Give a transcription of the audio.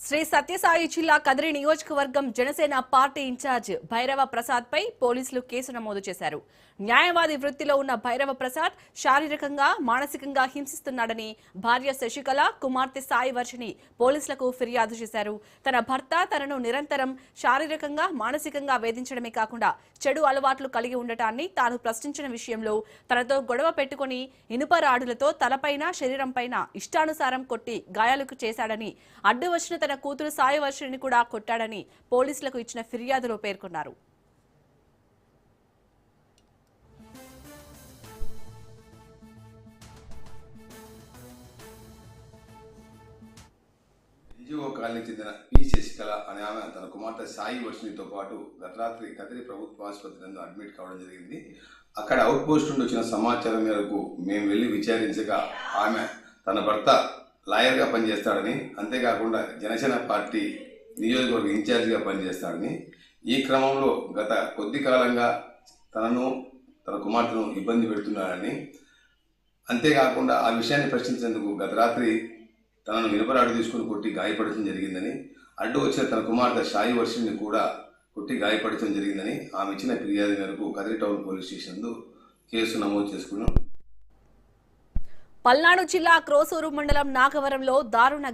శ్రీ సత్యసాయి జిల్లా కదిరి నియోజకవర్గం Janasena party incharge Bhairava Prasad పై పోలీసులు కేసు నమోదు చేశారు. న్యాయవాది వృత్తిలో ఉన్న భైరవ ప్రసాద్ శారీరకంగా మానసికంగా హింసిస్తున్నాడని భార్య శశికళ, కుమార్తె సాయి వర్షిని పోలీసులకు ఫిర్యాదు చేశారు. తన భర్త తనను నిరంతరం శారీరకంగా మానసికంగా వేధించడమే కాకుండా చెడు అలవాట్లు కలిగి ఉండటాన్ని తాను ప్రశ్నించిన విషయంలో తనతో గొడవ పెట్టుకుని ఇనుప రాడులతో తలపైన శరీరంపైన ఇష్టానుసారం కొట్టి గాయాలకు చేశాడని, అడ్డు వచ్చిన తన కూతురు సాయి వర్షిని కూడా కొట్టాడని పోలీసులకు ఇచ్చిన ఫిర్యాదులో పేర్కొన్నారు. ఎన్జిఓ కాలనీ చెందిన పి శశికళ అనే ఆమె తన కుమార్తె సాయి వర్షినితో పాటు గత రాత్రి కదిరి ప్రభుత్వ ఆసుపత్రి నందు అడ్మిట్ కావడం జరిగింది. అక్కడ అవుట్ పోస్ట్ నుండి వచ్చిన సమాచారం మేరకు మేము వెళ్లి విచారించగా ఆమె తన భర్త లాయర్గా పనిచేస్తాడని, అంతేకాకుండా జనసేన పార్టీ నియోజకవర్గ ఇన్ఛార్జిగా పనిచేస్తాడని, ఈ క్రమంలో గత కొద్ది కాలంగా తనను తన కుమార్తెను ఇబ్బంది పెడుతున్నాడని, అంతేకాకుండా ఆ విషయాన్ని ప్రశ్నించేందుకు గత రాత్రి తనను ఇనుపరాడు తీసుకుని కొట్టి గాయపడటం జరిగిందని, అడ్డు వచ్చిన తన కుమార్తె సాయి వర్షిని కూడా కొట్టి గాయపడటం జరిగిందని ఆమె ఇచ్చిన ఫిర్యాదు మేరకు Kadiri town police station case నమోదు చేసుకున్నాం. పల్నాడు జిల్లా క్రోసూరు మండలం నాగవరంలో దారుణ